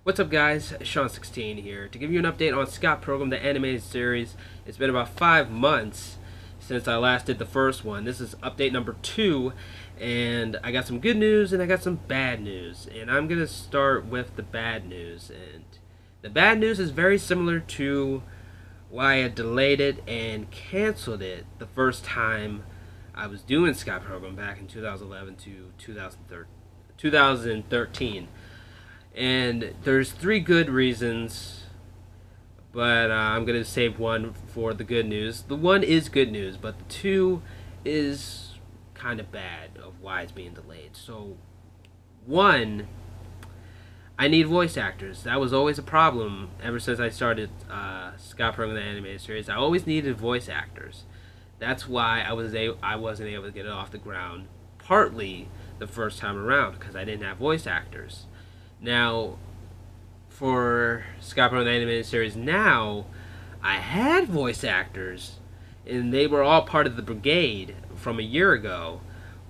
What's up guys, Sean16 here to give you an update on Scott Pilgrim, the animated series. It's been about 5 months since I last did the first one. This is update number 2, and I got some good news and I got some bad news. And I'm going to start with the bad news. And the bad news is very similar to why I delayed it and canceled it the first time I was doing Scott Pilgrim back in 2011 to 2013. And there's 3 good reasons, but I'm going to save one for the good news. The 1 is good news, but the 2 is kind of bad of why it's being delayed. So, 1, I need voice actors. That was always a problem ever since I started Scott Pilgrim, the animated series. I always needed voice actors. That's why I wasn't able to get it off the ground, partly the first time around, because I didn't have voice actors. Now, for Scott Pilgrim, the animated series now, I had voice actors, and they were all part of the brigade from a year ago,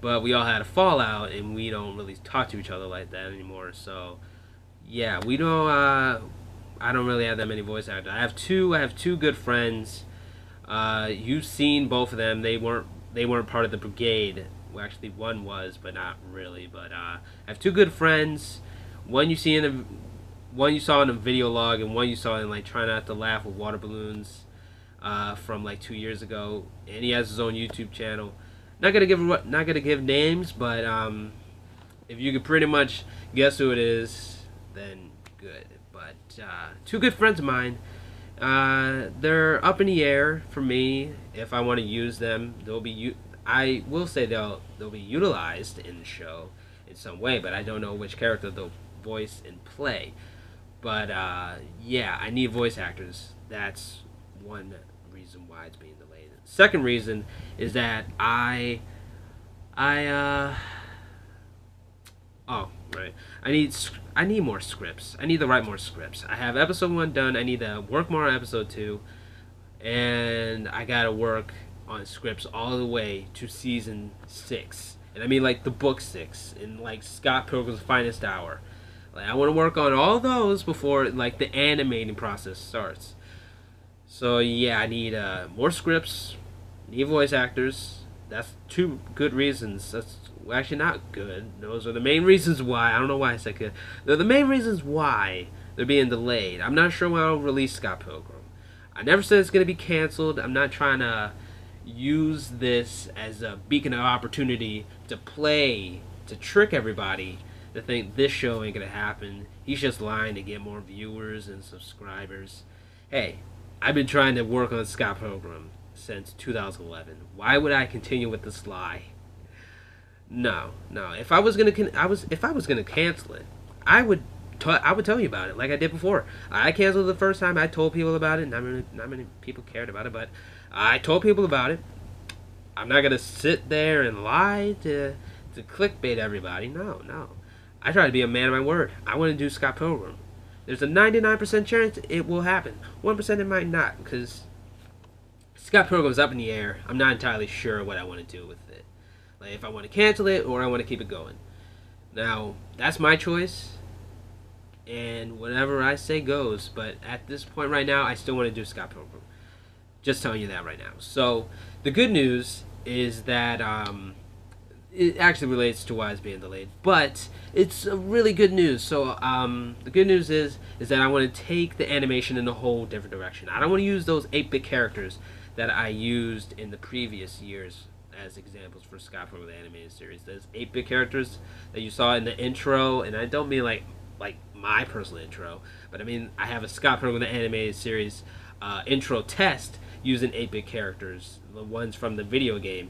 but we all had a fallout, and we don't really talk to each other like that anymore. So, yeah, we don't. I don't really have that many voice actors. I have two good friends. You've seen both of them. They weren't part of the brigade. Well, actually, one was, but not really. But I have 2 good friends. One you saw in a video log, and one you saw in like Try Not to Laugh with water balloons from like 2 years ago. And he has his own YouTube channel. Not gonna give names, but if you could pretty much guess who it is, then good. But 2 good friends of mine. They're up in the air for me if I want to use them. I will say they'll be utilized in the show in some way, but I don't know which character they'll voice and play. But yeah, I need voice actors. That's one reason why it's being delayed. Second reason is that I need more scripts. I need to write more scripts. I have episode 1 done. I need to work more on episode 2, and I gotta work on scripts all the way to season 6. And I mean like the book 6 in like Scott Pilgrim's Finest Hour. Like, I want to work on all those before like the animating process starts. So yeah, I need more scripts, need voice actors. That's 2 good reasons. That's actually not good. Those are the main reasons why. I don't know why I said good. They're the main reasons why they're being delayed. I'm not sure when I'll release Scott Pilgrim. I never said it's going to be canceled. I'm not trying to use this as a beacon of opportunity to trick everybody to think this show ain't gonna happen. He's just lying to get more viewers and subscribers. Hey, I've been trying to work on Scott Pilgrim since 2011. Why would I continue with this lie? No. If I was gonna cancel it, I would tell you about it like I did before. I canceled the first time. I told people about it. Not many people cared about it, but I told people about it. I'm not gonna sit there and lie to clickbait everybody. No. I try to be a man of my word. I want to do Scott Pilgrim. There's a 99% chance it will happen. 1% it might not, because Scott Pilgrim's up in the air. I'm not entirely sure what I want to do with it. Like if I want to cancel it or I want to keep it going. Now, that's my choice. And whatever I say goes. But at this point right now, I still want to do Scott Pilgrim. Just telling you that right now. So, the good news is that it actually relates to why it's being delayed, but it's a really good news. So the good news is that I want to take the animation in a whole different direction. I don't want to use those 8-bit characters that I used in the previous years as examples for Scott Pilgrim, the animated series. Those 8-bit characters that you saw in the intro, and I don't mean like my personal intro, but I mean I have a Scott Pilgrim, the animated series intro test using 8-bit characters, the ones from the video game.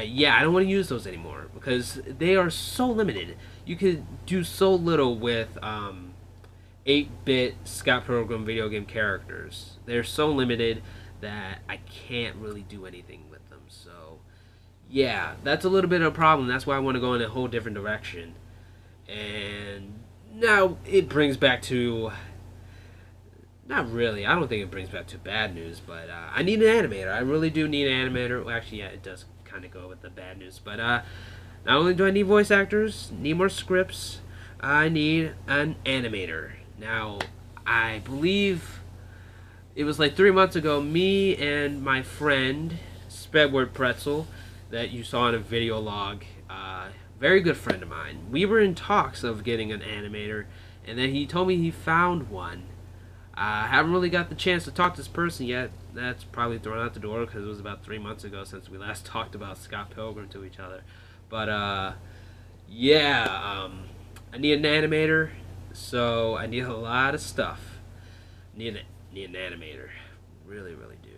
Yeah, I don't want to use those anymore because they are so limited. You could do so little with 8-bit Scott Pilgrim video game characters. They're so limited that I can't really do anything with them. So, yeah, that's a little bit of a problem. That's why I want to go in a whole different direction. And now it brings back to... Not really. I don't think it brings back to bad news, but I need an animator. I really do need an animator. Well, actually, yeah, it does kind of go with the bad news. But not only do I need voice actors, need more scripts, I need an animator. Now, I believe it was like 3 months ago, me and my friend, Spedward Pretzel, that you saw in a video log, very good friend of mine, we were in talks of getting an animator, and then he told me he found one. I haven't really got the chance to talk to this person yet. That's probably thrown out the door because it was about 3 months ago since we last talked about Scott Pilgrim to each other. But, yeah, I need an animator, so I need a lot of stuff. Need an animator. Really, really do.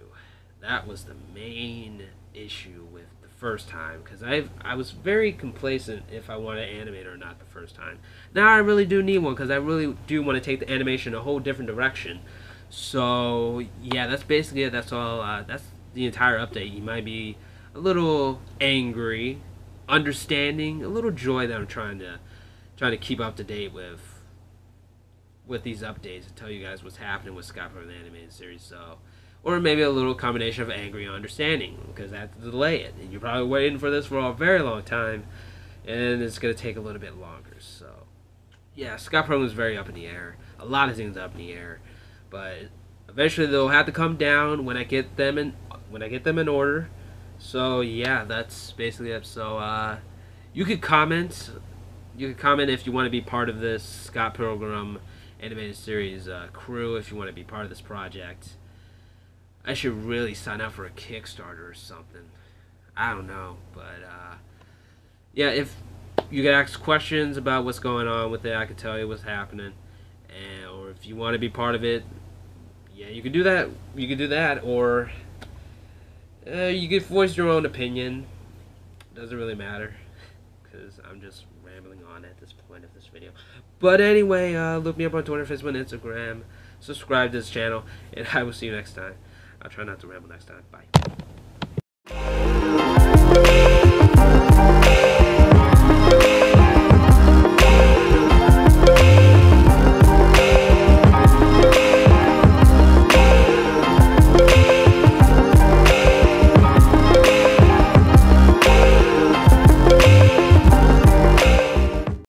That was the main issue with the first time, because I was very complacent if I wanted an animator or not the first time. Now I really do need one, because I really do want to take the animation a whole different direction. So yeah, that's basically it. That's all. That's the entire update. You might be a little angry, understanding, a little joy that I'm trying to keep up to date with these updates and tell you guys what's happening with Scott from the animated series. So, or maybe a little combination of angry and understanding, because I have to delay it, and you're probably waiting for this for a very long time, and it's going to take a little bit longer. So yeah, Scott Pilgrim is very up in the air. A lot of things up in the air, but eventually they'll have to come down when I get them in order. So yeah, that's basically it. So you could comment. You could comment if you want to be part of this Scott Pilgrim animated series crew, if you want to be part of this project. I should really sign up for a Kickstarter or something. I don't know, but yeah, if you can ask questions about what's going on with it, I can tell you what's happening. And or if you want to be part of it, yeah, you can do that. You can do that, or you can voice your own opinion. Doesn't really matter, because I'm just rambling on at this point of this video. But anyway, look me up on Twitter, Facebook, and Instagram. Subscribe to this channel, and I will see you next time. I'll try not to ramble next time. Bye.